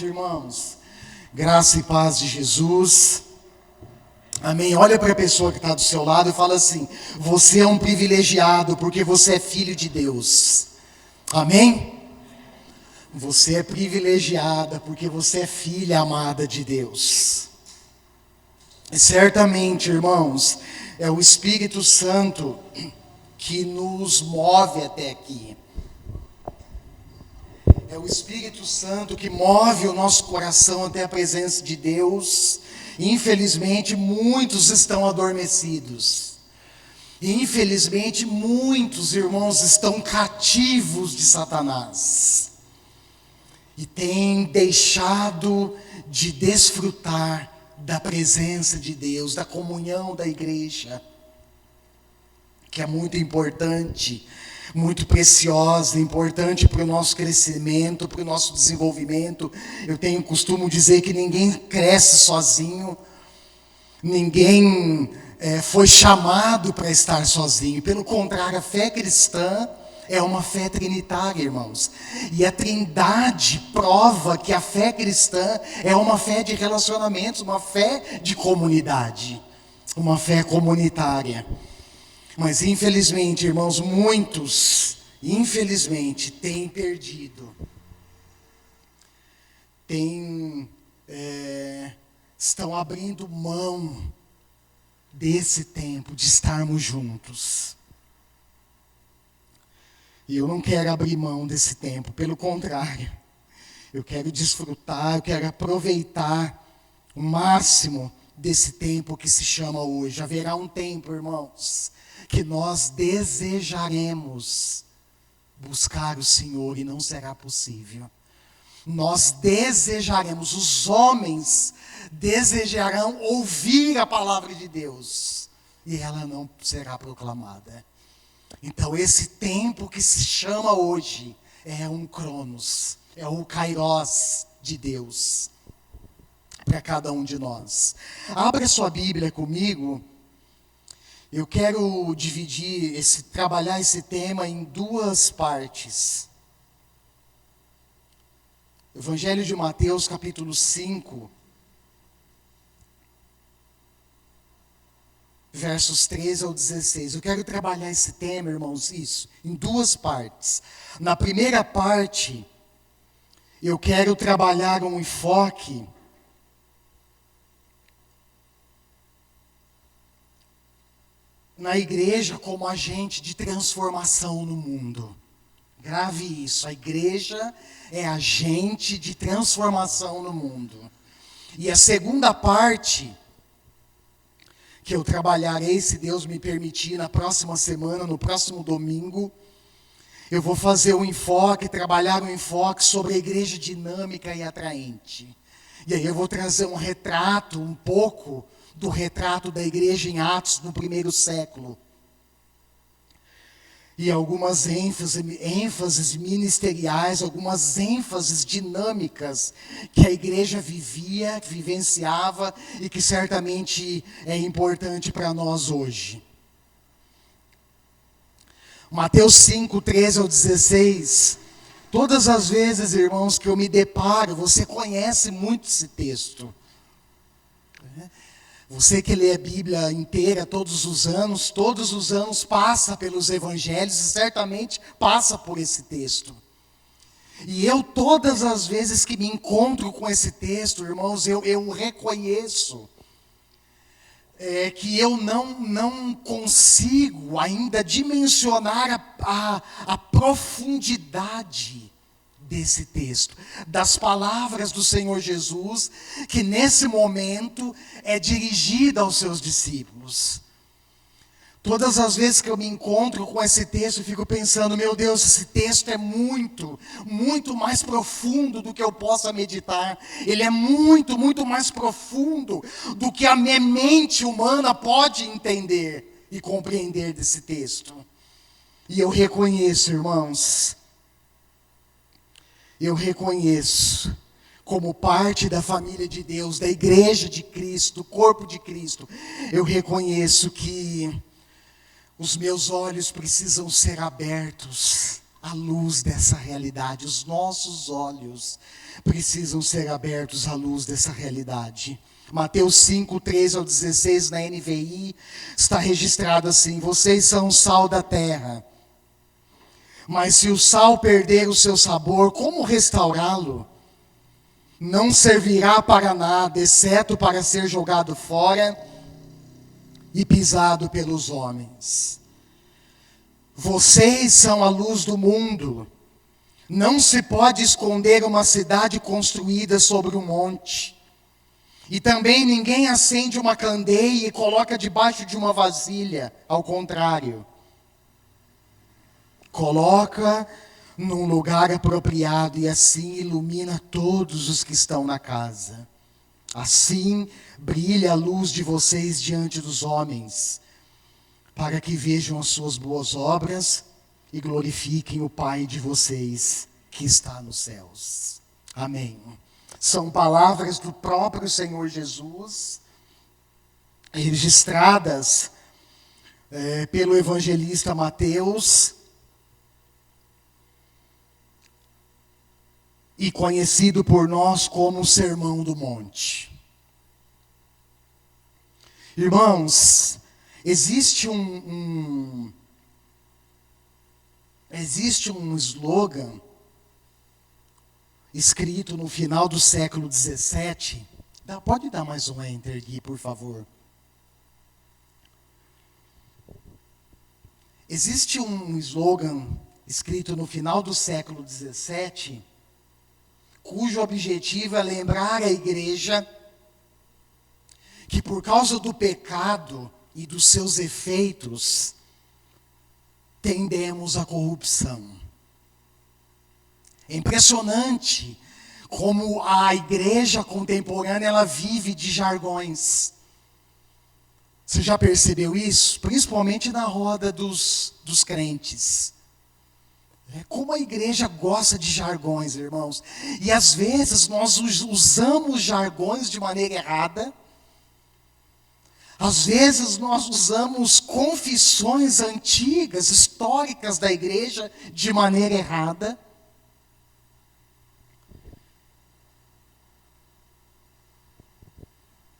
Irmãos, graça e paz de Jesus, amém. Olha para a pessoa que está do seu lado e fala assim: você é um privilegiado porque você é filho de Deus, amém. Você é privilegiada porque você é filha amada de Deus. E certamente, irmãos, é o Espírito Santo que nos move até aqui. É o Espírito Santo que move o nosso coração até a presença de Deus. Infelizmente, muitos estão adormecidos. Infelizmente, muitos irmãos estão cativos de Satanás. E têm deixado de desfrutar da presença de Deus, da comunhão da igreja, que é muito importante, muito preciosa, importante para o nosso crescimento, para o nosso desenvolvimento. Eu tenho costume dizer que ninguém cresce sozinho, ninguém foi chamado para estar sozinho. Pelo contrário, a fé cristã é uma fé trinitária, irmãos. E a Trindade prova que a fé cristã é uma fé de relacionamentos, uma fé de comunidade, uma fé comunitária. Mas infelizmente, irmãos, muitos, infelizmente, têm perdido. Estão abrindo mão desse tempo de estarmos juntos. E eu não quero abrir mão desse tempo, pelo contrário. Eu quero desfrutar, eu quero aproveitar o máximo desse tempo que se chama hoje. Haverá um tempo, irmãos, que nós desejaremos buscar o Senhor e não será possível. Nós desejaremos, os homens desejarão ouvir a palavra de Deus e ela não será proclamada. Então esse tempo que se chama hoje é um Cronos, é o Kairos de Deus para cada um de nós. Abra sua Bíblia comigo. Eu quero trabalhar esse tema em duas partes. Evangelho de Mateus, capítulo 5, versos 13 ao 16. Eu quero trabalhar esse tema, irmãos, em duas partes. Na primeira parte, eu quero trabalhar um enfoque na igreja como agente de transformação no mundo. Grave isso, a igreja é agente de transformação no mundo. E a segunda parte, que eu trabalharei, se Deus me permitir, na próxima semana, no próximo domingo, eu vou trabalhar um enfoque sobre a igreja dinâmica e atraente. E aí eu vou trazer um pouco do retrato da igreja em Atos no primeiro século. E algumas ênfases ministeriais, algumas ênfases dinâmicas que a igreja vivenciava e que certamente é importante para nós hoje. Mateus 5, 13 ao 16. Todas as vezes, irmãos, que eu me deparo, você conhece muito esse texto. Você que lê a Bíblia inteira todos os anos passa pelos evangelhos e certamente passa por esse texto. E eu, todas as vezes que me encontro com esse texto, irmãos, eu reconheço que eu não consigo ainda dimensionar a profundidade desse texto, das palavras do Senhor Jesus, que nesse momento é dirigida aos seus discípulos. Todas as vezes que eu me encontro com esse texto, eu fico pensando, meu Deus, esse texto é muito, muito mais profundo do que eu possa meditar. Ele é muito, muito mais profundo do que a minha mente humana pode entender e compreender desse texto. E eu reconheço, irmãos, como parte da família de Deus, da igreja de Cristo, do corpo de Cristo, eu reconheço que os meus olhos precisam ser abertos à luz dessa realidade. Os nossos olhos precisam ser abertos à luz dessa realidade. Mateus 5, 13 ao 16, na NVI, está registrado assim: vocês são o sal da terra. Mas se o sal perder o seu sabor, como restaurá-lo? Não servirá para nada, exceto para ser jogado fora e pisado pelos homens. Vocês são a luz do mundo. Não se pode esconder uma cidade construída sobre um monte. E também ninguém acende uma candeia e coloca debaixo de uma vasilha. Ao contrário, coloca num lugar apropriado e assim ilumina todos os que estão na casa. Assim brilha a luz de vocês diante dos homens, para que vejam as suas boas obras e glorifiquem o Pai de vocês que está nos céus. Amém. São palavras do próprio Senhor Jesus, registradas pelo evangelista Mateus, e conhecido por nós como o Sermão do Monte. Irmãos, existe um slogan escrito no final do século XVII. Pode dar mais um enter aqui, por favor. Existe um slogan escrito no final do século XVII, cujo objetivo é lembrar a igreja que por causa do pecado e dos seus efeitos, tendemos à corrupção. É impressionante como a igreja contemporânea ela vive de jargões. Você já percebeu isso? Principalmente na roda dos crentes. Como a igreja gosta de jargões, irmãos. E às vezes nós usamos jargões de maneira errada. Às vezes nós usamos confissões antigas, históricas da igreja de maneira errada.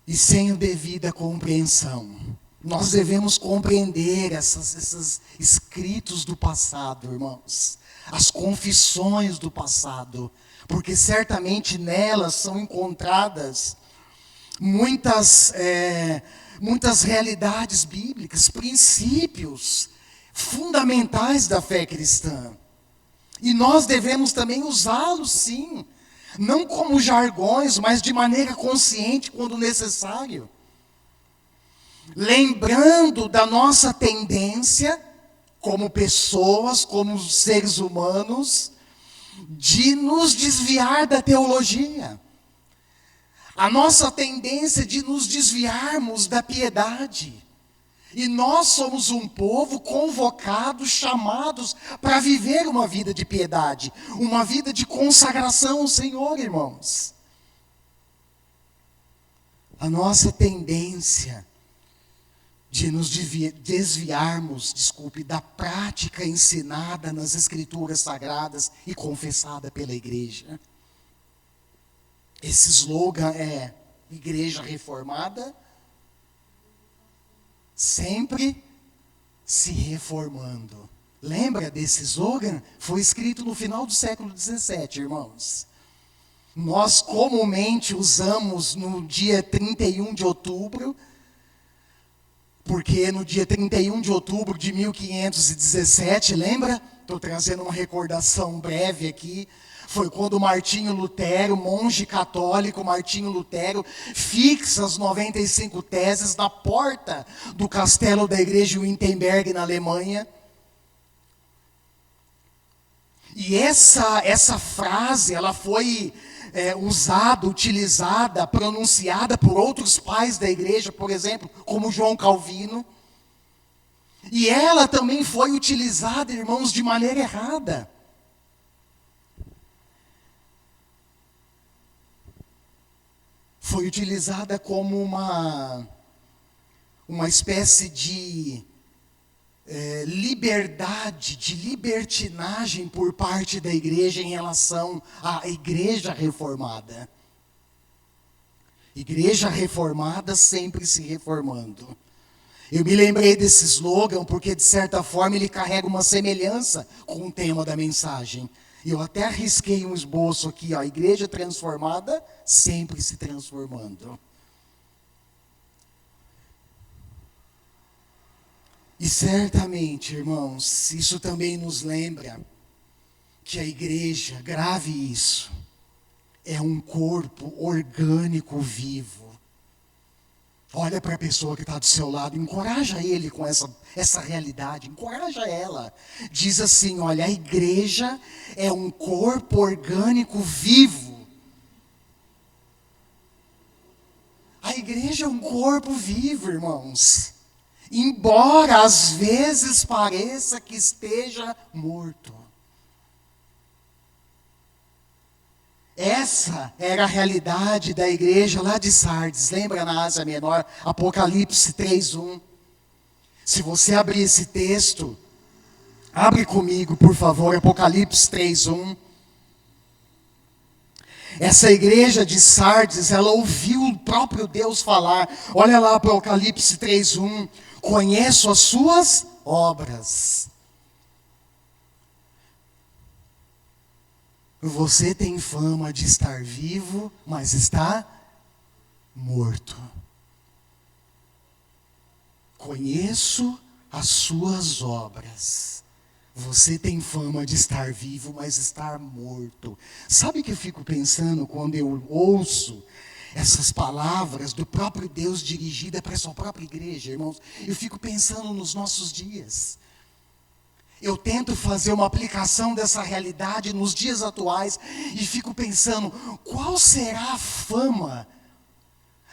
E sem a devida compreensão. Nós devemos compreender esses escritos do passado, irmãos. As confissões do passado. Porque certamente nelas são encontradas muitas realidades bíblicas, princípios fundamentais da fé cristã. E nós devemos também usá-los, sim. Não como jargões, mas de maneira consciente quando necessário. Lembrando da nossa tendência, como pessoas, como seres humanos, de nos desviar da teologia. A nossa tendência de nos desviarmos da piedade. E nós somos um povo convocados, chamados para viver uma vida de piedade, uma vida de consagração ao Senhor, irmãos. A nossa tendência de nos desviarmos, da prática ensinada nas Escrituras Sagradas e confessada pela igreja. Esse slogan é Igreja Reformada, sempre se reformando. Lembra desse slogan? Foi escrito no final do século XVII, irmãos. Nós comumente usamos no dia 31 de outubro, porque no dia 31 de outubro de 1517, lembra? Estou trazendo uma recordação breve aqui. Foi quando Martinho Lutero, monge católico Martinho Lutero, fixa as 95 teses na porta do castelo da igreja de Wittenberg, na Alemanha. E essa frase, ela foi utilizada, pronunciada por outros pais da igreja, por exemplo, como João Calvino. E ela também foi utilizada, irmãos, de maneira errada. Foi utilizada como uma espécie de liberdade, de libertinagem por parte da igreja em relação à igreja reformada. Igreja reformada sempre se reformando. Eu me lembrei desse slogan porque, de certa forma, ele carrega uma semelhança com o tema da mensagem. E eu até arrisquei um esboço aqui, ó, igreja transformada, sempre se transformando. E certamente, irmãos, isso também nos lembra que a igreja, grave isso, é um corpo orgânico vivo. Olha para a pessoa que está do seu lado, encoraja ele com essa realidade, encoraja ela. Diz assim, olha, a igreja é um corpo orgânico vivo. A igreja é um corpo vivo, irmãos. Embora às vezes pareça que esteja morto. Essa era a realidade da igreja lá de Sardes. Lembra na Ásia Menor, Apocalipse 3:1. Se você abrir esse texto, abre comigo, por favor, Apocalipse 3:1. Essa igreja de Sardes, ela ouviu o próprio Deus falar. Olha lá Apocalipse 3:1. Conheço as suas obras. Você tem fama de estar vivo, mas está morto. Conheço as suas obras. Você tem fama de estar vivo, mas estar morto. Sabe o que eu fico pensando quando eu ouço essas palavras do próprio Deus dirigida para a sua própria igreja, irmãos? Eu fico pensando nos nossos dias. Eu tento fazer uma aplicação dessa realidade nos dias atuais e fico pensando, qual será a fama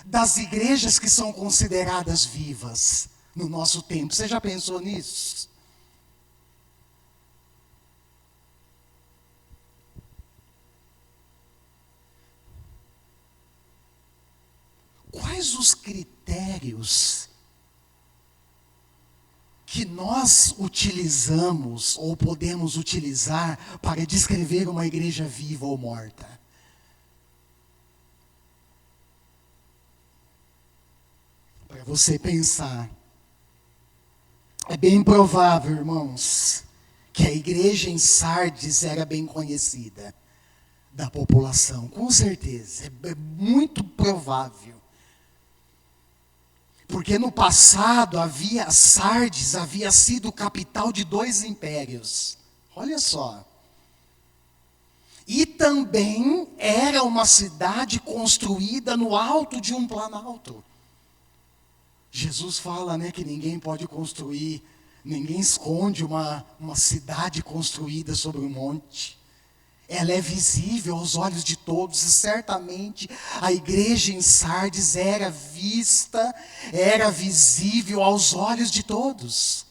das igrejas que são consideradas vivas no nosso tempo? Você já pensou nisso? Quais os critérios que nós utilizamos ou podemos utilizar para descrever uma igreja viva ou morta? Para você pensar. É bem provável, irmãos, que a igreja em Sardes era bem conhecida da população, com certeza, é muito provável. Porque no passado Sardes havia sido capital de 2 impérios. Olha só. E também era uma cidade construída no alto de um planalto. Jesus fala, né, que ninguém pode construir, ninguém esconde uma cidade construída sobre um monte. Ela é visível aos olhos de todos e certamente a igreja em Sardes era visível aos olhos de todos.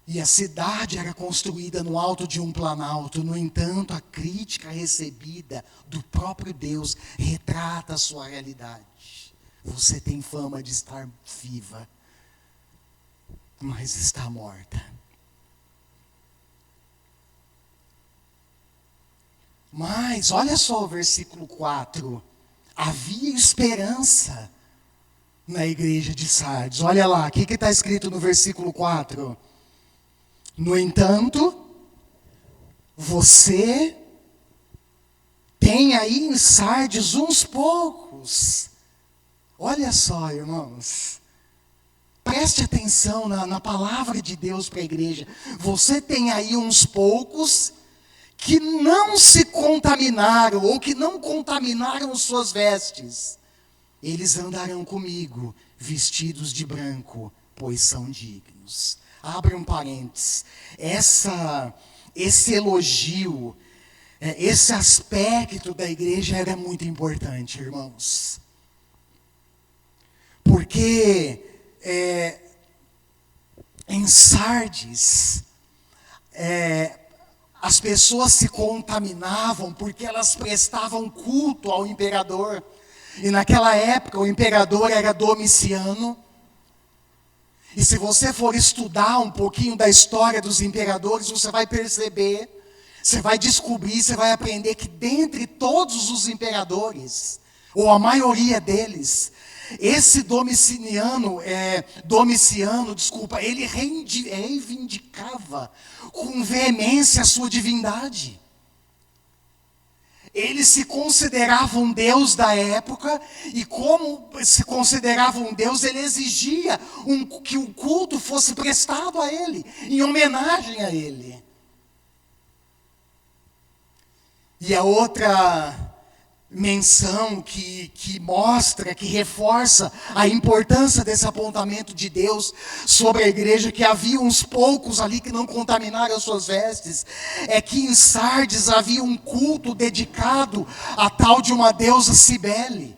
E a cidade era construída no alto de um planalto. No entanto, a crítica recebida do próprio Deus retrata a sua realidade. Você tem fama de estar viva, mas está morta. Mas, olha só o versículo 4. Havia esperança na igreja de Sardes. Olha lá, o que está escrito no versículo 4? No entanto, você tem aí em Sardes uns poucos. Olha só, irmãos. Preste atenção na palavra de Deus para a igreja. Você tem aí uns poucos que não se contaminaram, ou que não contaminaram suas vestes. Eles andarão comigo, vestidos de branco, pois são dignos. Abre um parênteses. Esse elogio, esse aspecto da igreja era muito importante, irmãos. Porque em Sardes, as pessoas se contaminavam porque elas prestavam culto ao imperador. E naquela época o imperador era Domiciano. E se você for estudar um pouquinho da história dos imperadores, você vai perceber, você vai descobrir, você vai aprender que dentre todos os imperadores, ou a maioria deles, esse Domiciano, ele reivindicava com veemência a sua divindade. Ele se considerava um Deus da época, e como se considerava um Deus, ele exigia que o culto fosse prestado a ele, em homenagem a ele. E a outra menção que mostra, que reforça a importância desse apontamento de Deus sobre a igreja, que havia uns poucos ali que não contaminaram as suas vestes, é que em Sardes havia um culto dedicado a tal de uma deusa Cibele.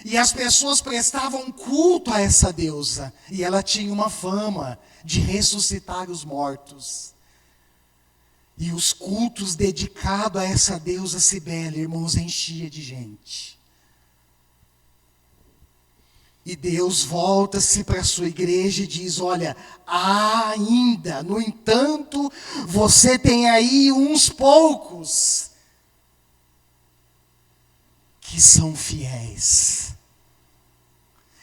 E as pessoas prestavam culto a essa deusa, e ela tinha uma fama de ressuscitar os mortos. E os cultos dedicados a essa deusa Cibele, irmãos, enchia de gente. E Deus volta-se para a sua igreja e diz: olha, ainda, no entanto, você tem aí uns poucos que são fiéis,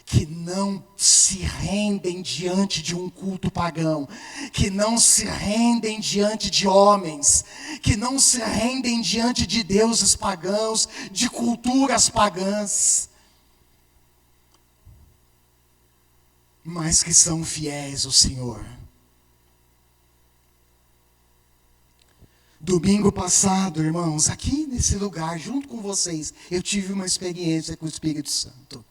que não se rendem diante de um culto pagão, que não se rendem diante de homens, que não se rendem diante de deuses pagãos, de culturas pagãs, mas que são fiéis ao Senhor. Domingo passado, irmãos, aqui nesse lugar, junto com vocês, eu tive uma experiência com o Espírito Santo.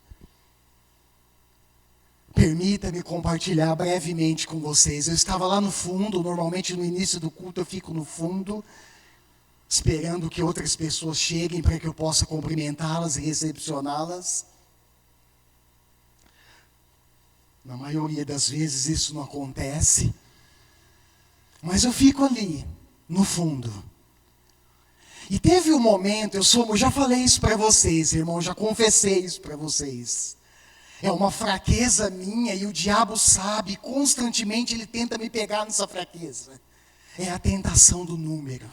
Permita-me compartilhar brevemente com vocês. Eu estava lá no fundo, normalmente no início do culto eu fico no fundo, esperando que outras pessoas cheguem para que eu possa cumprimentá-las e recepcioná-las. Na maioria das vezes isso não acontece, mas eu fico ali, no fundo. E teve um momento, eu já falei isso para vocês, irmão, já confessei isso para vocês. É uma fraqueza minha e o diabo sabe, constantemente ele tenta me pegar nessa fraqueza. É a tentação do número.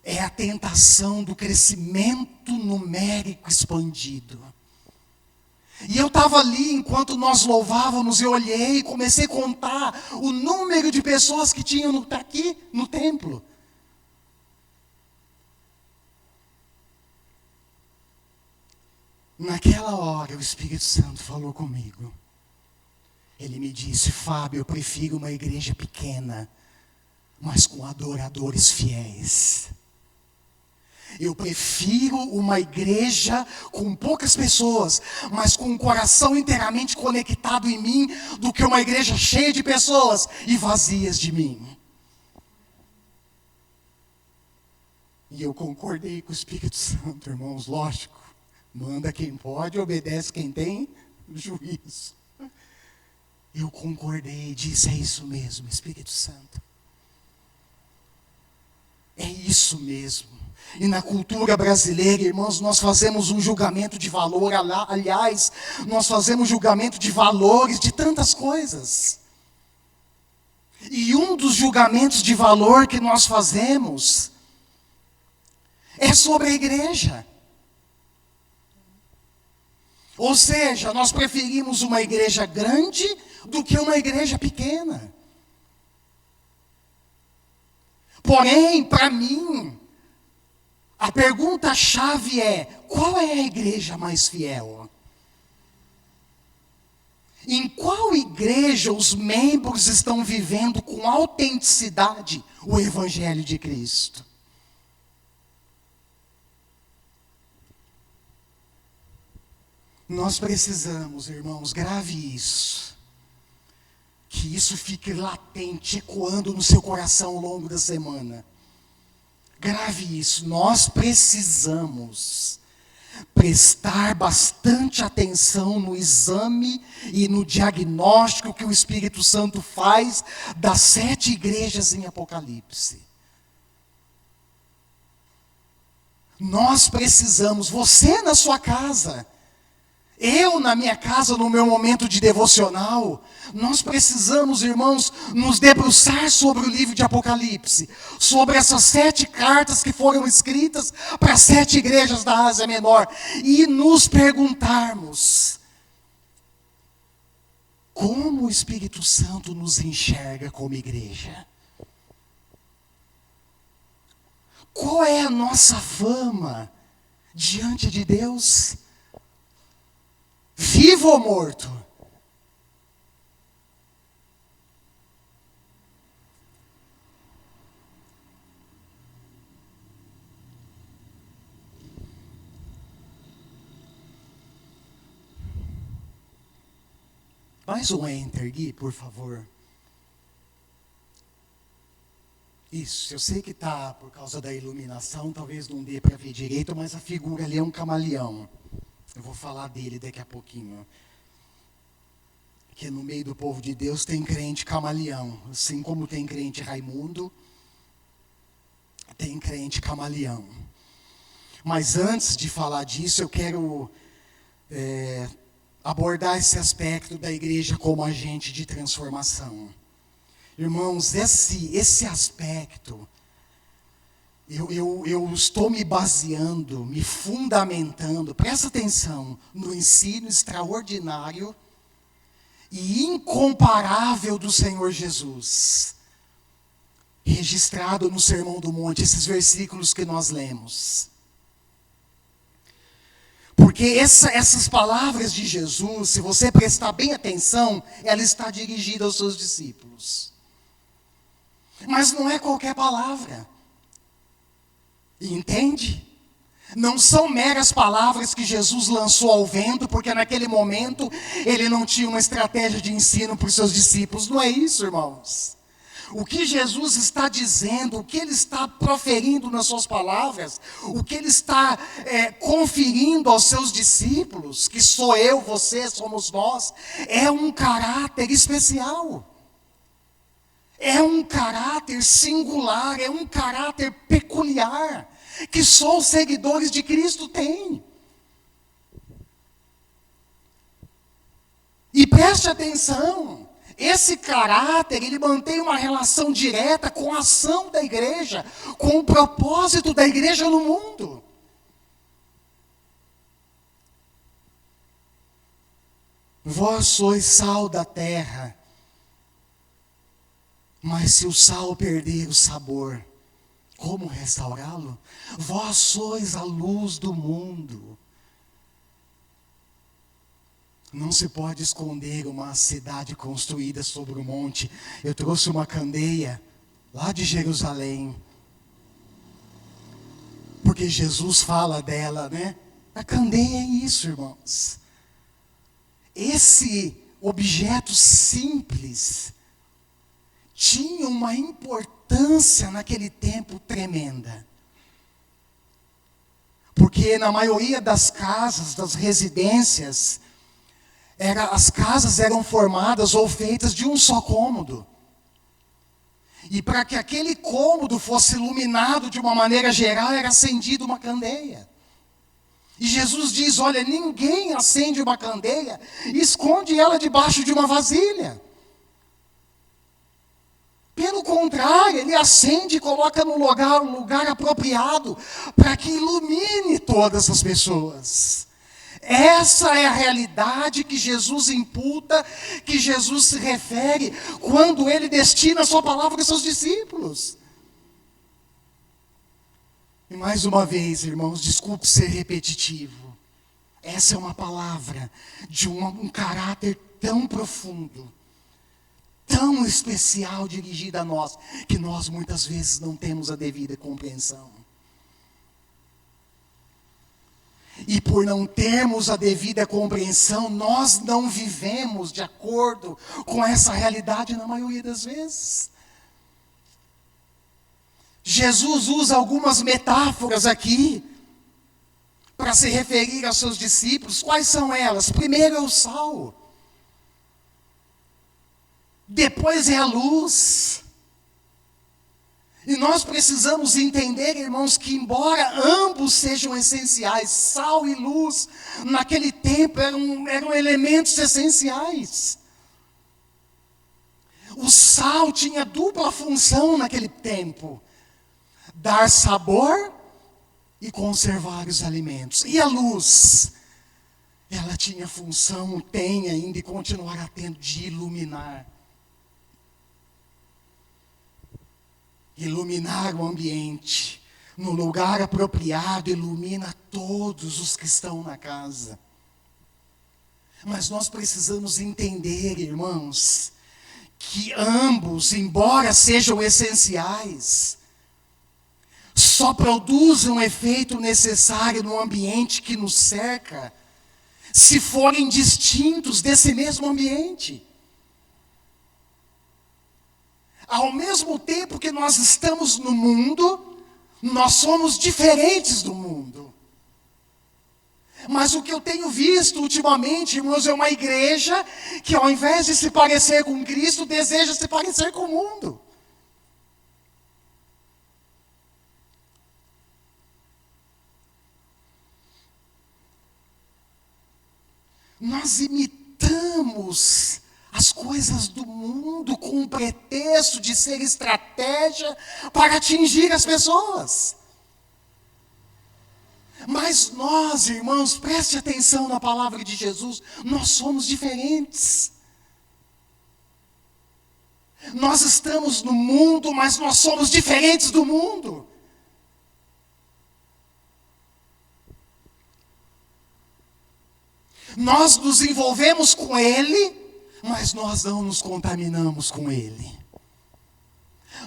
É a tentação do crescimento numérico expandido. E eu estava ali, enquanto nós louvávamos, eu olhei e comecei a contar o número de pessoas que tinham aqui no templo. Naquela hora, o Espírito Santo falou comigo. Ele me disse: Fábio, eu prefiro uma igreja pequena, mas com adoradores fiéis. Eu prefiro uma igreja com poucas pessoas, mas com um coração inteiramente conectado em mim, do que uma igreja cheia de pessoas e vazias de mim. E eu concordei com o Espírito Santo, irmãos, lógico. Manda quem pode, obedece quem tem juízo. Eu concordei e disse: é isso mesmo, Espírito Santo. É isso mesmo. E na cultura brasileira, irmãos, nós fazemos um julgamento de valor. Aliás, nós fazemos julgamento de valores de tantas coisas. E um dos julgamentos de valor que nós fazemos é sobre a igreja. Ou seja, nós preferimos uma igreja grande do que uma igreja pequena. Porém, para mim, a pergunta-chave é: qual é a igreja mais fiel? Em qual igreja os membros estão vivendo com autenticidade o Evangelho de Cristo? Nós precisamos, irmãos, grave isso. Que isso fique latente, ecoando no seu coração ao longo da semana. Grave isso. Nós precisamos prestar bastante atenção no exame e no diagnóstico que o Espírito Santo faz das 7 igrejas em Apocalipse. Nós precisamos, você na sua casa, eu na minha casa, no meu momento de devocional, nós precisamos, irmãos, nos debruçar sobre o livro de Apocalipse, sobre essas 7 cartas que foram escritas para 7 igrejas da Ásia Menor, e nos perguntarmos, como o Espírito Santo nos enxerga como igreja? Qual é a nossa fama diante de Deus? Vivo ou morto? Mais um enter, Gui, por favor. Isso, eu sei que está por causa da iluminação, talvez não dê para ver direito, mas a figura ali é um camaleão. Eu vou falar dele daqui a pouquinho. Que no meio do povo de Deus tem crente camaleão. Assim como tem crente Raimundo, tem crente camaleão. Mas antes de falar disso, eu quero abordar esse aspecto da igreja como agente de transformação. Irmãos, esse aspecto, eu estou me baseando, me fundamentando, presta atenção, no ensino extraordinário e incomparável do Senhor Jesus, registrado no Sermão do Monte, esses versículos que nós lemos. Porque essas palavras de Jesus, se você prestar bem atenção, ela está dirigida aos seus discípulos. Mas não é qualquer palavra. Entende? Não são meras palavras que Jesus lançou ao vento, porque naquele momento ele não tinha uma estratégia de ensino para os seus discípulos. Não é isso, irmãos. O que Jesus está dizendo, o que ele está proferindo nas suas palavras, o que ele está conferindo aos seus discípulos, que sou eu, você, somos nós, é um caráter especial. É um caráter singular, é um caráter peculiar, que só os seguidores de Cristo têm. E preste atenção, esse caráter, ele mantém uma relação direta com a ação da igreja, com o propósito da igreja no mundo. Vós sois sal da terra, mas se o sal perder o sabor, como restaurá-lo? Vós sois a luz do mundo. Não se pode esconder uma cidade construída sobre um monte. Eu trouxe uma candeia lá de Jerusalém, porque Jesus fala dela, né? A candeia é isso, irmãos. Esse objeto simples tinha uma importância naquele tempo tremenda. Porque na maioria das casas, das residências, as casas eram formadas ou feitas de um só cômodo. E para que aquele cômodo fosse iluminado de uma maneira geral, era acendida uma candeia. E Jesus diz, olha, ninguém acende uma candeia e esconde ela debaixo de uma vasilha. Pelo contrário, ele acende e coloca no lugar apropriado para que ilumine todas as pessoas. Essa é a realidade que Jesus imputa, que Jesus se refere quando ele destina a sua palavra aos seus discípulos. E mais uma vez, irmãos, desculpe ser repetitivo. Essa é uma palavra de um caráter tão profundo, tão especial dirigida a nós, que nós muitas vezes não temos a devida compreensão. E por não termos a devida compreensão, nós não vivemos de acordo com essa realidade na maioria das vezes. Jesus usa algumas metáforas aqui para se referir aos seus discípulos. Quais são elas? Primeiro é o sal. Depois é a luz. E nós precisamos entender, irmãos, que embora ambos sejam essenciais, sal e luz, naquele tempo eram elementos essenciais. O sal tinha dupla função naquele tempo: dar sabor e conservar os alimentos. E a luz? Ela tinha função, tem ainda e continuará tendo, de iluminar. Iluminar o ambiente. No lugar apropriado, ilumina todos os que estão na casa. Mas nós precisamos entender, irmãos, que ambos, embora sejam essenciais, só produzem o efeito necessário no ambiente que nos cerca, se forem distintos desse mesmo ambiente. Ao mesmo tempo que nós estamos no mundo, nós somos diferentes do mundo. Mas o que eu tenho visto ultimamente, irmãos, é uma igreja que, ao invés de se parecer com Cristo, deseja se parecer com o mundo. Nós imitamos as coisas do mundo com um pretexto de ser estratégia para atingir as pessoas. Mas nós, irmãos, preste atenção na palavra de Jesus, nós somos diferentes. Nós estamos no mundo, mas nós somos diferentes do mundo. Nós nos envolvemos com Ele, mas nós não nos contaminamos com Ele.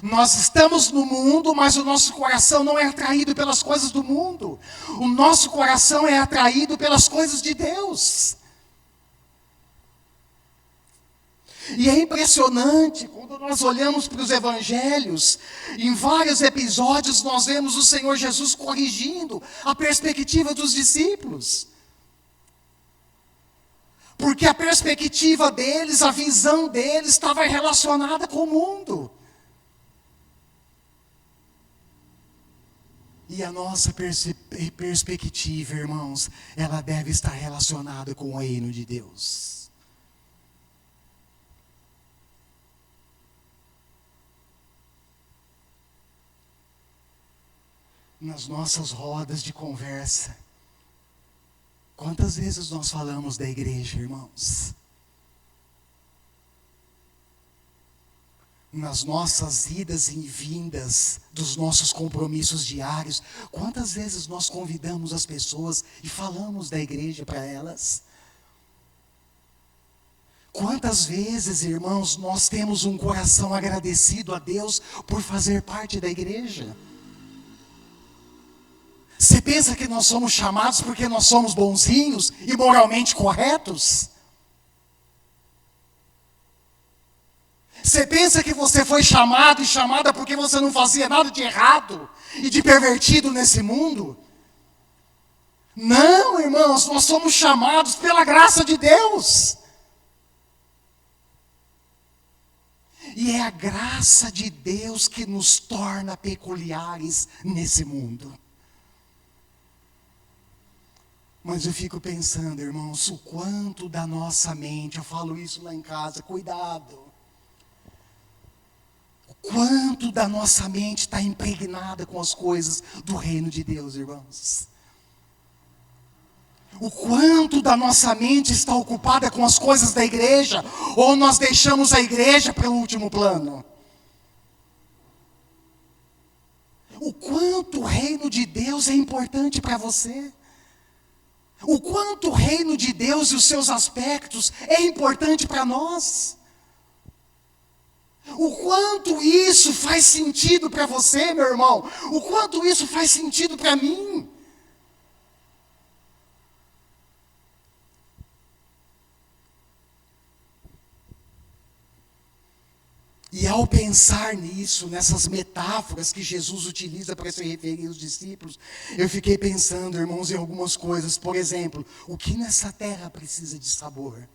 Nós estamos no mundo, mas o nosso coração não é atraído pelas coisas do mundo. O nosso coração é atraído pelas coisas de Deus. E é impressionante, quando nós olhamos para os evangelhos, em vários episódios nós vemos o Senhor Jesus corrigindo a perspectiva dos discípulos. Porque a perspectiva deles, a visão deles estava relacionada com o mundo. E a nossa perspectiva, irmãos, ela deve estar relacionada com o reino de Deus. Nas nossas rodas de conversa, quantas vezes nós falamos da igreja, irmãos? Nas nossas idas e vindas, dos nossos compromissos diários, quantas vezes nós convidamos as pessoas e falamos da igreja para elas? Quantas vezes, irmãos, nós temos um coração agradecido a Deus por fazer parte da igreja? Você pensa que nós somos chamados porque nós somos bonzinhos e moralmente corretos? Você pensa que você foi chamado e chamada porque você não fazia nada de errado e de pervertido nesse mundo? Não, irmãos, nós somos chamados pela graça de Deus. E é a graça de Deus que nos torna peculiares nesse mundo. Mas eu fico pensando, irmãos, o quanto da nossa mente, eu falo isso lá em casa, cuidado. O quanto da nossa mente está impregnada com as coisas do reino de Deus, irmãos. O quanto da nossa mente está ocupada com as coisas da igreja, ou nós deixamos a igreja para o último plano. O quanto o reino de Deus é importante para você. O quanto o reino de Deus e os seus aspectos é importante para nós. O quanto isso faz sentido para você, meu irmão. O quanto isso faz sentido para mim. E ao pensar nisso, nessas metáforas que Jesus utiliza para se referir aos discípulos, eu fiquei pensando, irmãos, em algumas coisas. Por exemplo, o que nessa terra precisa de sabor?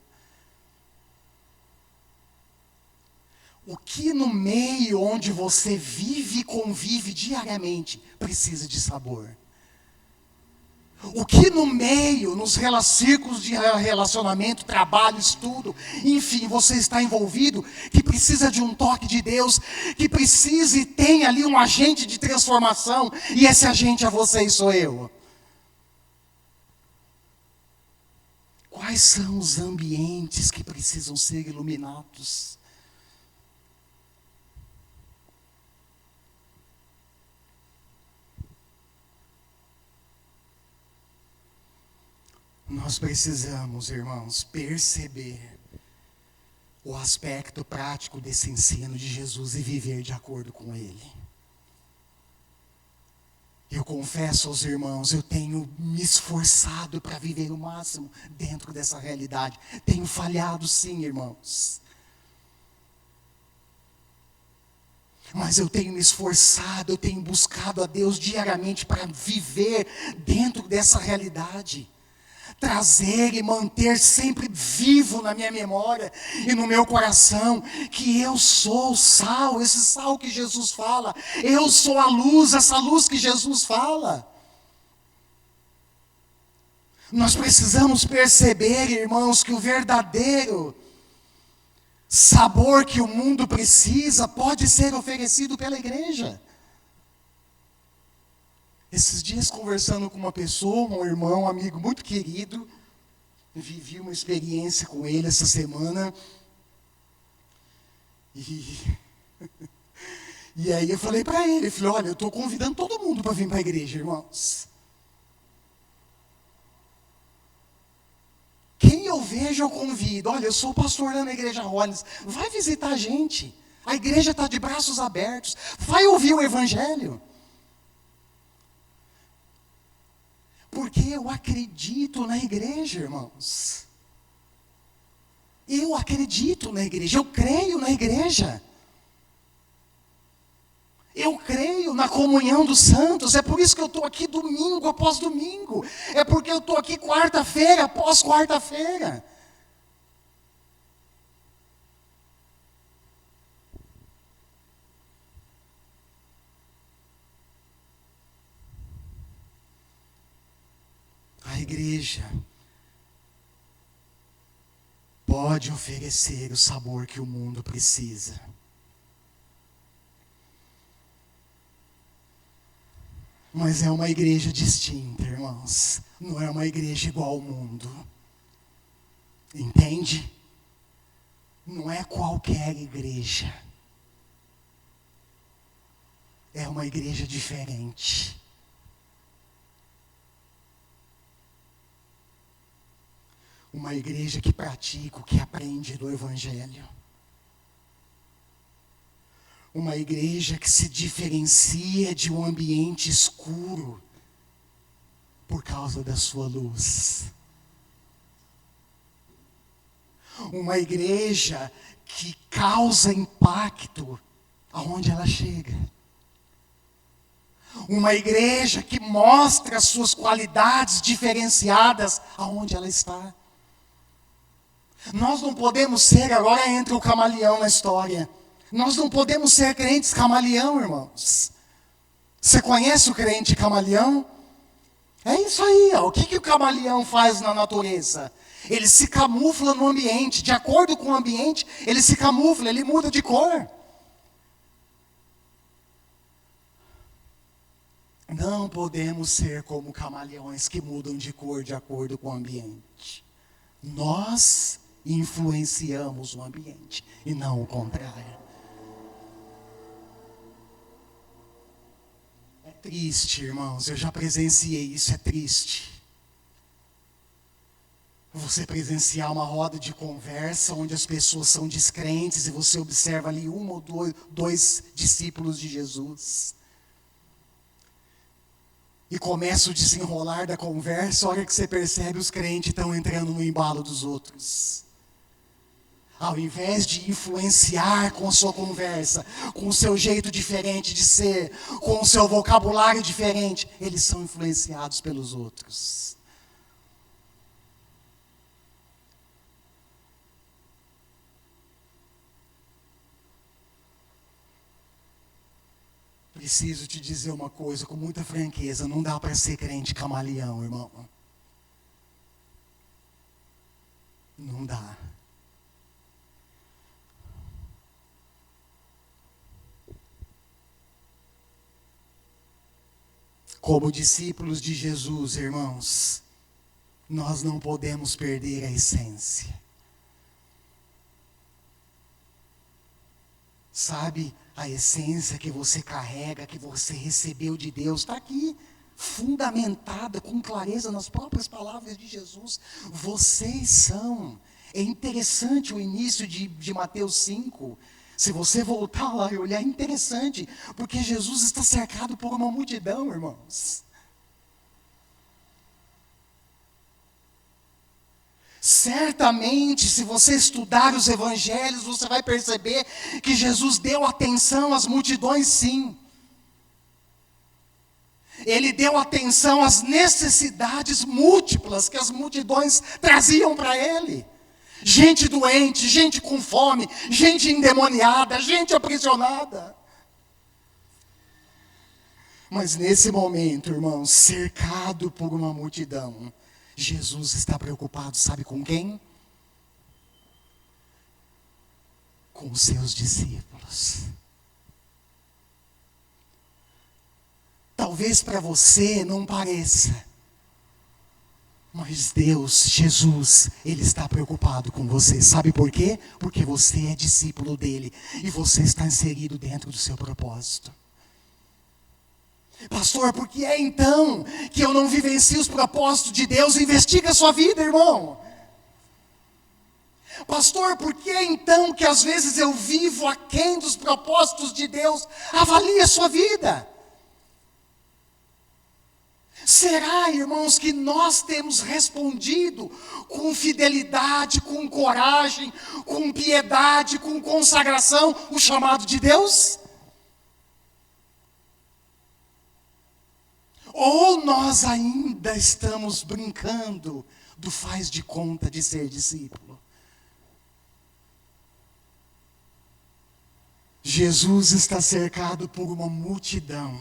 O que no meio onde você vive e convive diariamente precisa de sabor? O que no meio, nos círculos de relacionamento, trabalho, estudo, enfim, você está envolvido, que precisa de um toque de Deus, que precisa e tem ali um agente de transformação, e esse agente é você e sou eu. Quais são os ambientes que precisam ser iluminados? Nós precisamos, irmãos, perceber o aspecto prático desse ensino de Jesus e viver de acordo com ele. Eu confesso aos irmãos, eu tenho me esforçado para viver o máximo dentro dessa realidade. Tenho falhado sim, irmãos. Mas eu tenho me esforçado, eu tenho buscado a Deus diariamente para viver dentro dessa realidade. Trazer e manter sempre vivo na minha memória e no meu coração que eu sou o sal, esse sal que Jesus fala. Eu sou a luz, essa luz que Jesus fala. Nós precisamos perceber, irmãos, que o verdadeiro sabor que o mundo precisa pode ser oferecido pela igreja. Esses dias, conversando com uma pessoa, um irmão, um amigo muito querido, vivi uma experiência com ele essa semana, e aí eu falei para ele, olha, eu estou convidando todo mundo para vir para a igreja, irmãos. Quem eu vejo, eu convido. Olha, eu sou pastor lá na igreja Rollins, vai visitar a gente, a igreja está de braços abertos, vai ouvir o evangelho. Porque eu acredito na igreja, irmãos. Eu acredito na igreja, eu creio na igreja. Eu creio na comunhão dos santos, é por isso que eu estou aqui domingo após domingo. É porque eu estou aqui quarta-feira após quarta-feira. A igreja pode oferecer o sabor que o mundo precisa. Mas é uma igreja distinta, irmãos. Não é uma igreja igual ao mundo. Entende? Não é qualquer igreja. É uma igreja diferente. Uma igreja que pratica o que aprende do Evangelho. Uma igreja que se diferencia de um ambiente escuro por causa da sua luz. Uma igreja que causa impacto aonde ela chega. Uma igreja que mostra as suas qualidades diferenciadas aonde ela está. Nós não podemos ser, agora entra o camaleão na história. Nós não podemos ser crentes camaleão, irmãos. Você conhece o crente camaleão? É isso aí, ó. O que o camaleão faz na natureza? Ele se camufla no ambiente, de acordo com o ambiente, ele se camufla, ele muda de cor. Não podemos ser como camaleões que mudam de cor de acordo com o ambiente. Nós influenciamos o ambiente e não o contrário. É triste, irmãos, eu já presenciei isso, é triste. Você presenciar uma roda de conversa onde as pessoas são descrentes e você observa ali um ou dois discípulos de Jesus. E começa o desenrolar da conversa, a hora que você percebe os crentes estão entrando no embalo dos outros. Ao invés de influenciar com a sua conversa, com o seu jeito diferente de ser, com o seu vocabulário diferente, eles são influenciados pelos outros. preciso te dizer uma coisa com muita franqueza: não dá para ser crente camaleão, irmão. Não dá. Como discípulos de Jesus, irmãos, nós não podemos perder a essência. Sabe, a essência que você carrega, que você recebeu de Deus, está aqui, fundamentada com clareza nas próprias palavras de Jesus. Vocês são. É interessante o início de Mateus 5. Se você voltar lá e olhar, é interessante, porque Jesus está cercado por uma multidão, irmãos. Certamente, se você estudar os evangelhos, você vai perceber que Jesus deu atenção às multidões, sim. Ele deu atenção às necessidades múltiplas que as multidões traziam para ele. Gente doente, gente com fome, gente endemoniada, gente aprisionada. Mas nesse momento, irmãos, cercado por uma multidão, Jesus está preocupado, sabe com quem? Com os seus discípulos. Talvez para você não pareça, mas Deus, Jesus, Ele está preocupado com você. Sabe por quê? Porque você é discípulo dEle e você está inserido dentro do seu propósito. Pastor, por que é então que eu não vivencio os propósitos de Deus? Investiga a sua vida, irmão. Pastor, por que é então que às vezes eu vivo aquém dos propósitos de Deus? Avalie a sua vida. Será, irmãos, que nós temos respondido com fidelidade, com coragem, com piedade, com consagração, o chamado de Deus? Ou nós ainda estamos brincando do faz de conta de ser discípulo? Jesus está cercado por uma multidão.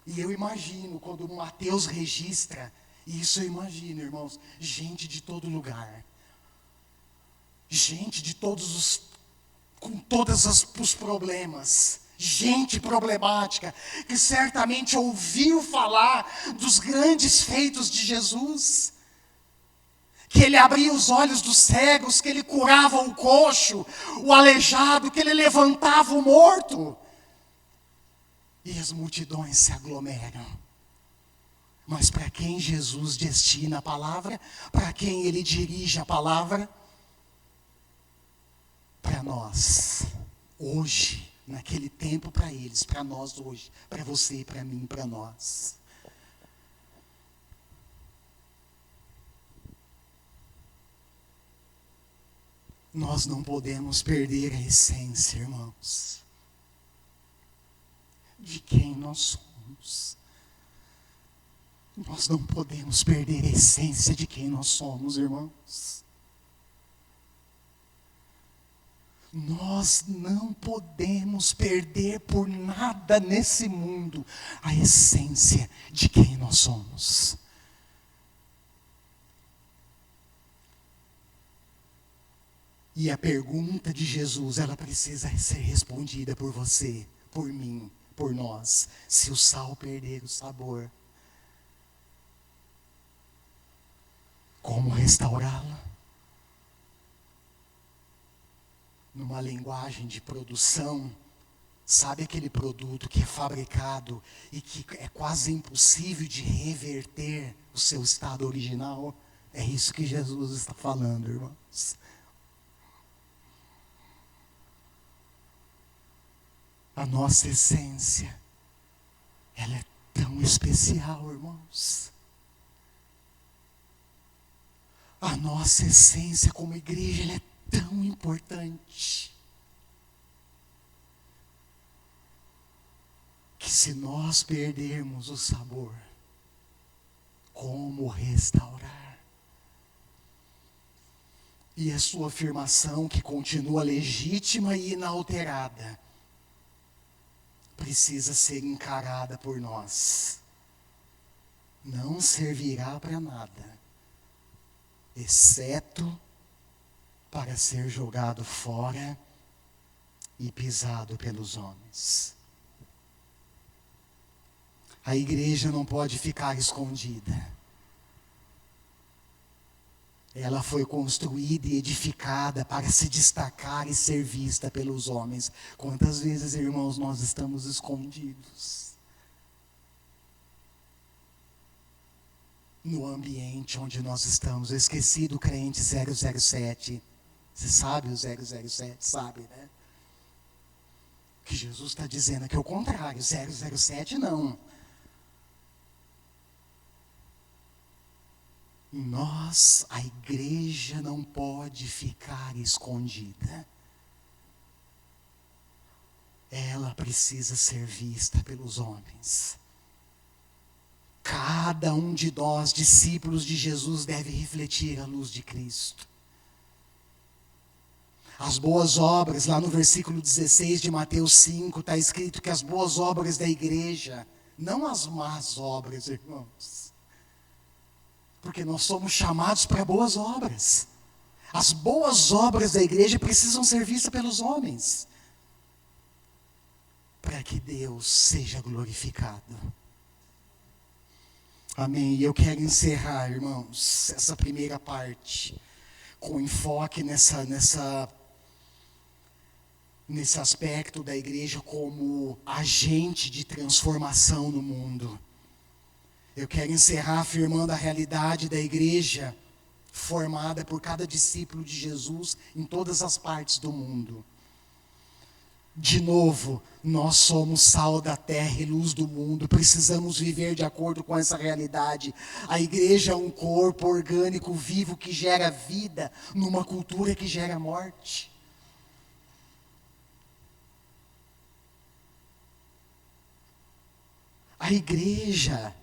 E eu imagino, quando Mateus registra, isso eu imagino, irmãos, gente de todo lugar. Gente de com todos os problemas. Gente problemática, que certamente ouviu falar dos grandes feitos de Jesus. Que ele abria os olhos dos cegos, que ele curava o coxo, o aleijado, que ele levantava o morto. E as multidões se aglomeram. Mas para quem Jesus destina a palavra, para quem ele dirige a palavra? Para nós, hoje. Naquele tempo para eles, para nós hoje, para você, para mim, para nós. Nós não podemos perder a essência, irmãos, de quem nós somos. Nós não podemos perder a essência de quem nós somos, irmãos. Nós não podemos perder por nada nesse mundo a essência de quem nós somos. E a pergunta de Jesus, ela precisa ser respondida por você, por mim, por nós. Se o sal perder o sabor, como restaurá-la? Numa linguagem de produção, sabe aquele produto que é fabricado e que é quase impossível de reverter o seu estado original? É isso que Jesus está falando, irmãos. A nossa essência, ela é tão especial, irmãos. A nossa essência como igreja, ela é tão importante, que se nós perdermos o sabor, como restaurar? E a sua afirmação, que continua legítima e inalterada: precisa ser encarada por nós. Não servirá para nada, exceto para ser jogado fora e pisado pelos homens. A igreja não pode ficar escondida. Ela foi construída e edificada para se destacar e ser vista pelos homens. Quantas vezes, irmãos, nós estamos escondidos no ambiente onde nós estamos? Eu esqueci do crente 007. Você sabe o 007, sabe, né? O que Jesus está dizendo aqui é o contrário. 007 não. Nós, a igreja, não pode ficar escondida. Ela precisa ser vista pelos homens. Cada um de nós, discípulos de Jesus, deve refletir a luz de Cristo. As boas obras, lá no versículo 16 de Mateus 5, está escrito que as boas obras da igreja, não as más obras, irmãos. Porque nós somos chamados para boas obras. As boas obras da igreja precisam ser vistas pelos homens, para que Deus seja glorificado. Amém. E eu quero encerrar, irmãos, essa primeira parte, com enfoque nesse aspecto da igreja como agente de transformação no mundo. Eu quero encerrar afirmando a realidade da igreja formada por cada discípulo de Jesus em todas as partes do mundo. De novo, nós somos sal da terra e luz do mundo. Precisamos viver de acordo com essa realidade. A igreja é um corpo orgânico vivo que gera vida numa cultura que gera morte. A igreja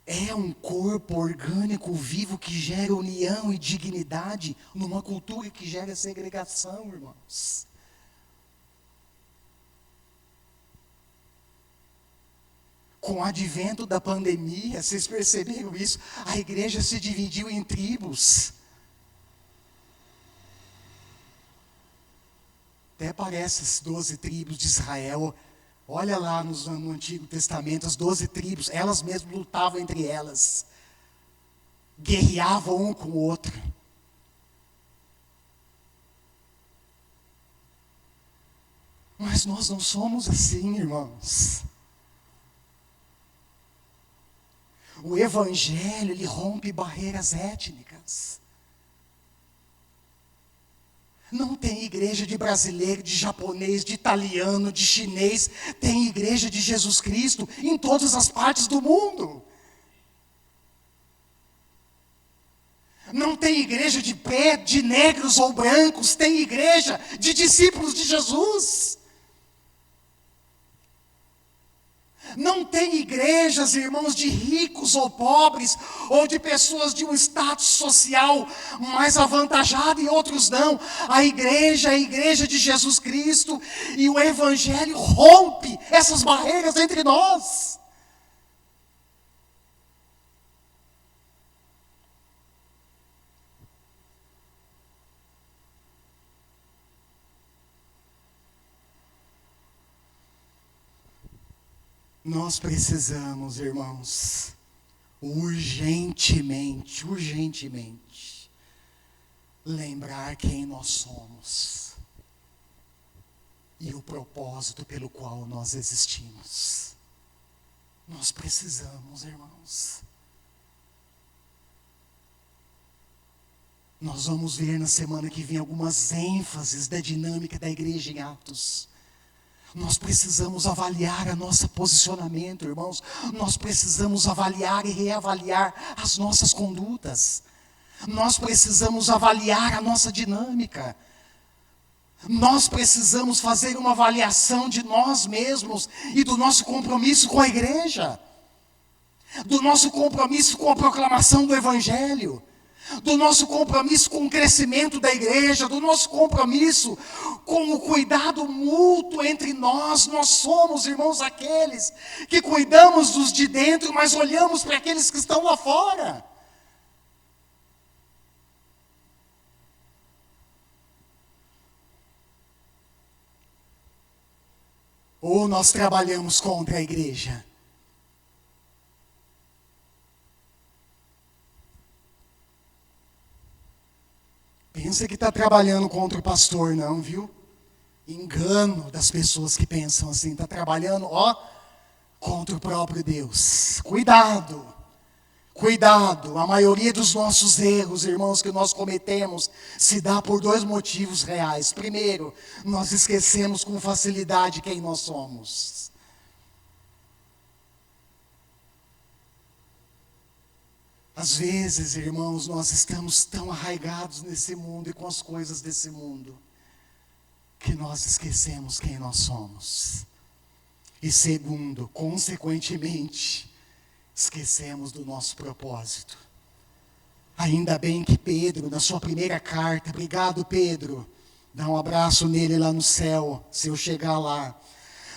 é um corpo orgânico vivo que gera união e dignidade numa cultura que gera segregação, irmãos. Com o advento da pandemia, vocês perceberam isso? A igreja se dividiu em tribos. Até parece as 12 tribos de Israel. Olha lá no Antigo Testamento, as 12 tribos, elas mesmas lutavam entre elas. Guerreavam um com o outro. Mas nós não somos assim, irmãos. O Evangelho, ele rompe barreiras étnicas. Não tem igreja de brasileiro, de japonês, de italiano, de chinês. Tem igreja de Jesus Cristo em todas as partes do mundo. Não tem igreja de preto, de negros ou brancos. Tem igreja de discípulos de Jesus. Não tem igrejas, irmãos, de ricos ou pobres, ou de pessoas de um status social mais avantajado e outros não. A igreja é a igreja de Jesus Cristo, e o Evangelho rompe essas barreiras entre nós. Nós precisamos, irmãos, urgentemente, lembrar quem nós somos e o propósito pelo qual nós existimos. Nós precisamos, irmãos. Nós vamos ver na semana que vem algumas ênfases da dinâmica da igreja em Atos. Nós precisamos avaliar o nosso posicionamento, irmãos. Nós precisamos avaliar e reavaliar as nossas condutas. Nós precisamos avaliar a nossa dinâmica. Nós precisamos fazer uma avaliação de nós mesmos e do nosso compromisso com a igreja. Do nosso compromisso com a proclamação do Evangelho. do nosso compromisso com o crescimento da igreja, do nosso compromisso com o cuidado mútuo entre nós. Nós somos, irmãos, aqueles que cuidamos dos de dentro, mas olhamos para aqueles que estão lá fora. Ou nós trabalhamos contra a igreja? Pensa que está trabalhando contra o pastor, não, viu? Engano das pessoas que pensam assim. Está trabalhando, contra o próprio Deus. Cuidado, cuidado. A maioria dos nossos erros, irmãos, que nós cometemos, se dá por 2 motivos reais. Primeiro, nós esquecemos com facilidade quem nós somos. Às vezes, irmãos, nós estamos tão arraigados nesse mundo e com as coisas desse mundo, que nós esquecemos quem nós somos. E segundo, consequentemente, esquecemos do nosso propósito. Ainda bem que Pedro, na sua primeira carta, obrigado Pedro, dá um abraço nele lá no céu, se eu chegar lá.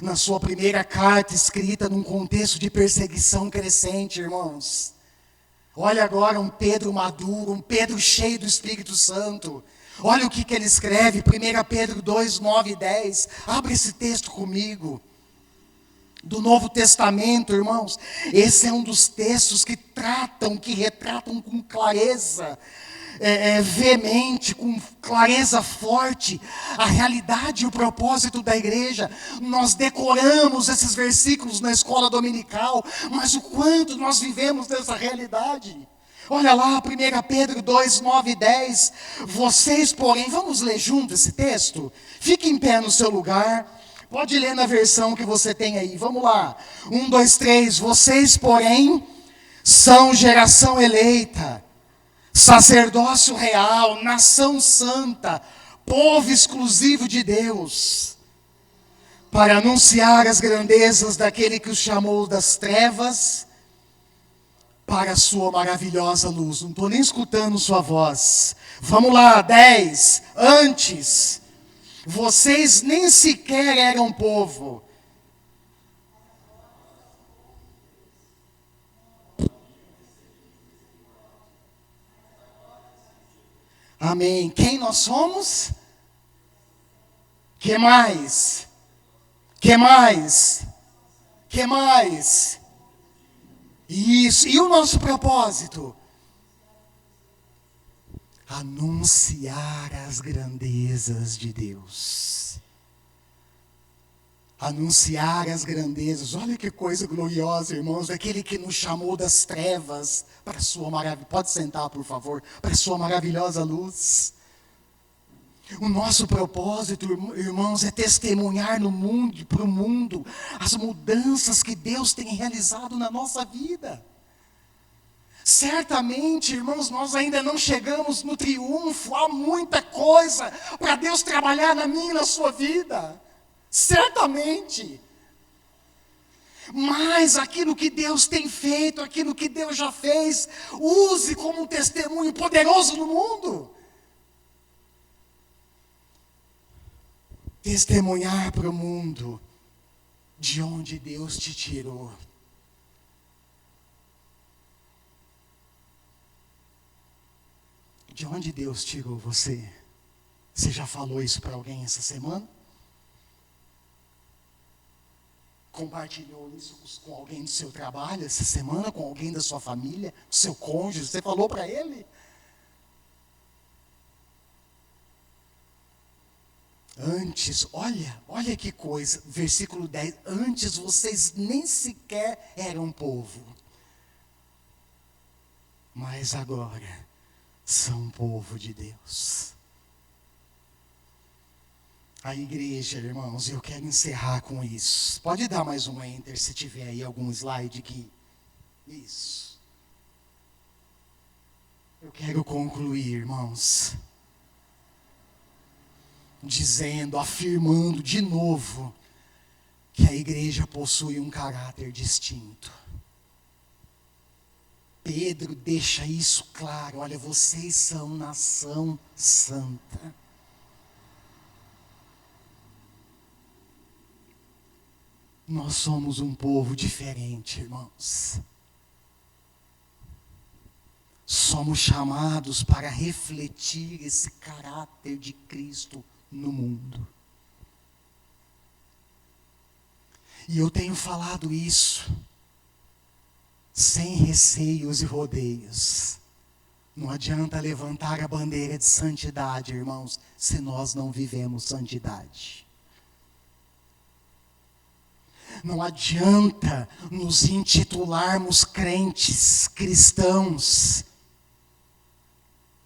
Na sua primeira carta, escrita num contexto de perseguição crescente, irmãos. Olha agora um Pedro maduro, um Pedro cheio do Espírito Santo. Olha o que ele escreve, 1 Pedro 2, 9 e 10. Abre esse texto comigo. Do Novo Testamento, irmãos. Esse é um dos textos que retratam com clareza veemente, com clareza forte, a realidade e o propósito da igreja. Nós decoramos esses versículos na escola dominical, mas o quanto nós vivemos dessa realidade? Olha lá, 1 Pedro 2, 9 e 10. Vocês, porém, vamos ler junto esse texto? Fique em pé no seu lugar. Pode ler na versão que você tem aí. Vamos lá. 1, 2, 3. Vocês, porém, são geração eleita, sacerdócio real, nação santa, povo exclusivo de Deus, para anunciar as grandezas daquele que os chamou das trevas para a sua maravilhosa luz. Não estou nem escutando sua voz. Vamos lá, 10. Antes, vocês nem sequer eram povo. Amém. Quem nós somos? Que mais? Que mais? Que mais? Isso. E o nosso propósito? Anunciar as grandezas de Deus. Anunciar as grandezas. Olha que coisa gloriosa, irmãos. Aquele que nos chamou das trevas para a sua maravilha. Pode sentar, por favor. Para a sua maravilhosa luz. O nosso propósito, irmãos, é testemunhar no mundo, para o mundo, as mudanças que Deus tem realizado na nossa vida. Certamente, irmãos, nós ainda não chegamos no triunfo. Há muita coisa para Deus trabalhar na minha e na sua vida. Certamente. Mas aquilo que Deus tem feito, aquilo que Deus já fez, use como um testemunho poderoso no mundo. Testemunhar para o mundo de onde Deus te tirou. De onde Deus tirou você? Você já falou isso para alguém essa semana? Compartilhou isso com alguém do seu trabalho essa semana? Com alguém da sua família? Do seu cônjuge? Você falou para ele? Antes, olha que coisa, versículo 10. Antes vocês nem sequer eram povo. Mas agora são povo de Deus. A igreja, irmãos, eu quero encerrar com isso. Pode dar mais um enter se tiver aí algum slide aqui. Isso. Eu quero concluir, irmãos, dizendo, afirmando de novo, que a igreja possui um caráter distinto. Pedro deixa isso claro: olha, vocês são nação santa. Nós somos um povo diferente, irmãos. Somos chamados para refletir esse caráter de Cristo no mundo. E eu tenho falado isso sem receios e rodeios. Não adianta levantar a bandeira de santidade, irmãos, se nós não vivemos santidade. Não adianta nos intitularmos crentes, cristãos.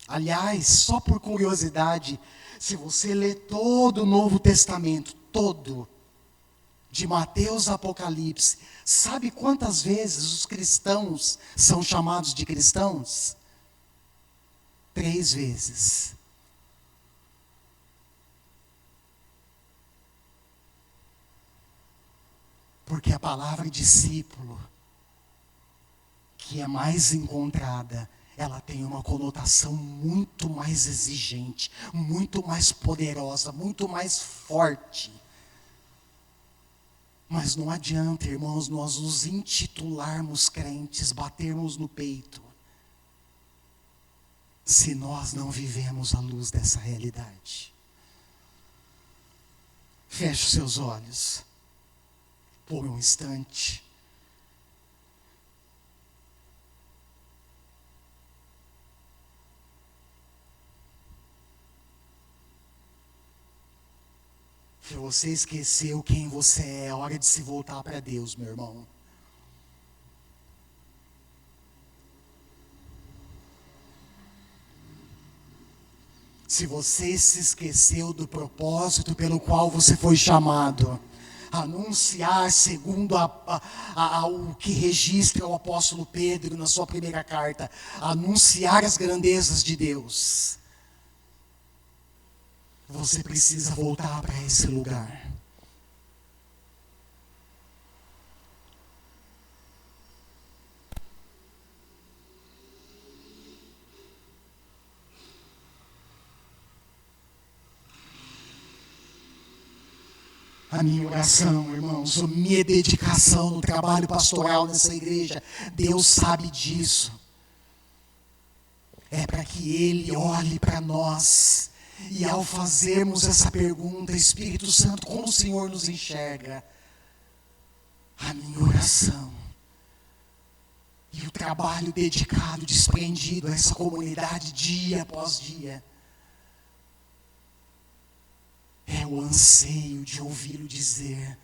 Aliás, só por curiosidade, se você ler todo o Novo Testamento, todo, de Mateus a Apocalipse, sabe quantas vezes os cristãos são chamados de cristãos? 3 vezes. Porque a palavra discípulo, que é mais encontrada, ela tem uma conotação muito mais exigente, muito mais poderosa, muito mais forte. Mas não adianta, irmãos, nós nos intitularmos crentes, batermos no peito, se nós não vivemos à luz dessa realidade. Feche os seus olhos por um instante. Se você esqueceu quem você é hora de se voltar para Deus, meu irmão. Se você se esqueceu do propósito pelo qual você foi chamado, anunciar segundo o que registra o apóstolo Pedro na sua primeira carta, anunciar as grandezas de Deus, você precisa voltar para esse lugar. A minha oração, irmãos, a minha dedicação no trabalho pastoral nessa igreja, Deus sabe disso. É para que Ele olhe para nós. E ao fazermos essa pergunta, Espírito Santo, como o Senhor nos enxerga? A minha oração e o trabalho dedicado, desprendido a essa comunidade dia após dia, é o anseio de ouvi-lo dizer: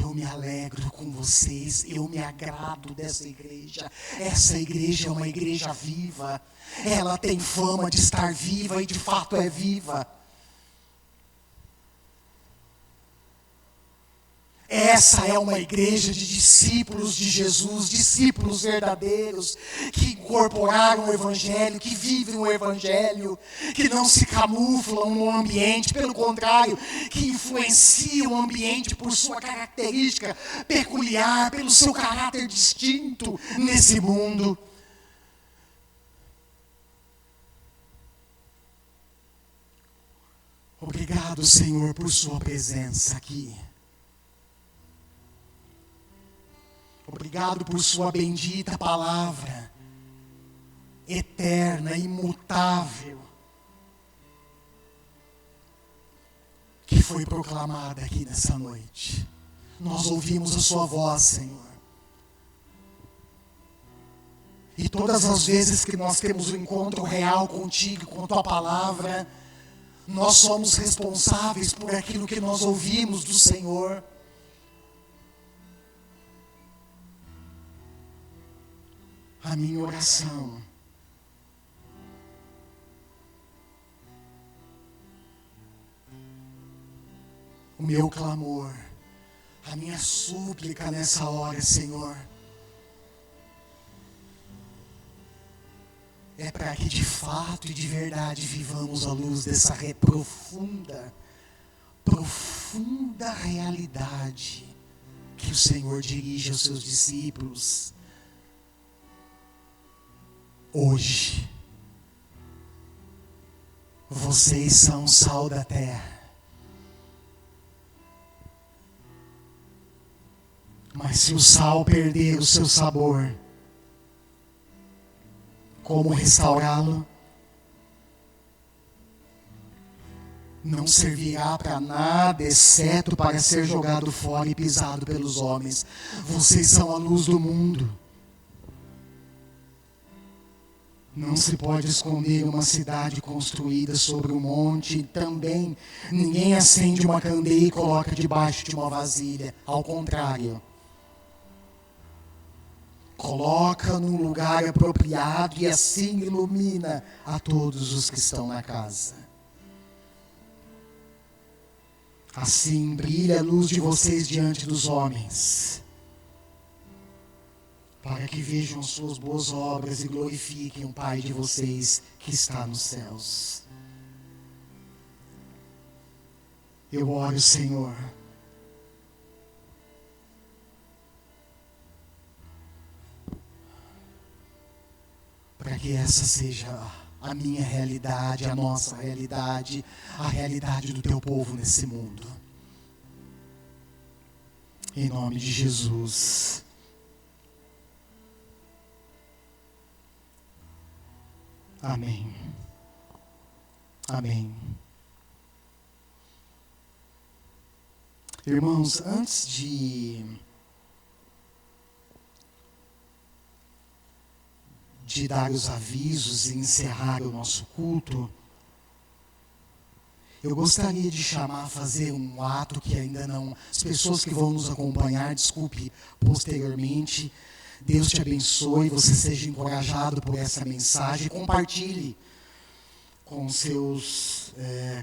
eu me alegro com vocês, eu me agrado dessa igreja. Essa igreja é uma igreja viva. Ela tem fama de estar viva e de fato é viva. Essa é uma igreja de discípulos de Jesus, discípulos verdadeiros, que incorporaram o Evangelho, que vivem o Evangelho, que não se camuflam no ambiente, pelo contrário, que influenciam o ambiente por sua característica peculiar, pelo seu caráter distinto nesse mundo. Obrigado, Senhor, por sua presença aqui. Obrigado por sua bendita palavra, eterna, imutável, que foi proclamada aqui nessa noite. Nós ouvimos a sua voz, Senhor. E todas as vezes que nós temos um encontro real contigo, com a tua palavra, nós somos responsáveis por aquilo que nós ouvimos do Senhor. A minha oração o meu clamor, a minha súplica nessa hora, Senhor, é para que de fato e de verdade vivamos à luz dessa profunda realidade que o Senhor dirige aos seus discípulos. hoje. Vocês são o sal da terra. Mas se o sal perder o seu sabor, como restaurá-lo? Não servirá para nada, exceto para ser jogado fora e pisado pelos homens. Vocês são a luz do mundo. Não se pode esconder uma cidade construída sobre um monte. Também ninguém acende uma candeia e coloca debaixo de uma vasilha. Ao contrário, coloca num lugar apropriado e assim ilumina a todos os que estão na casa. Assim brilha a luz de vocês diante dos homens, para que vejam suas boas obras e glorifiquem o Pai de vocês que está nos céus. Eu oro, Senhor, para que essa seja a minha realidade, a nossa realidade, a realidade do teu povo nesse mundo. Em nome de Jesus. Amém. Amém. Irmãos, antes de dar os avisos e encerrar o nosso culto, eu gostaria de chamar a fazer um ato que ainda não... As pessoas que vão nos acompanhar, desculpe, posteriormente. Deus te abençoe, você seja encorajado por essa mensagem. Compartilhe com seus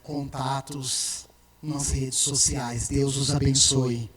contatos nas redes sociais. Deus os abençoe.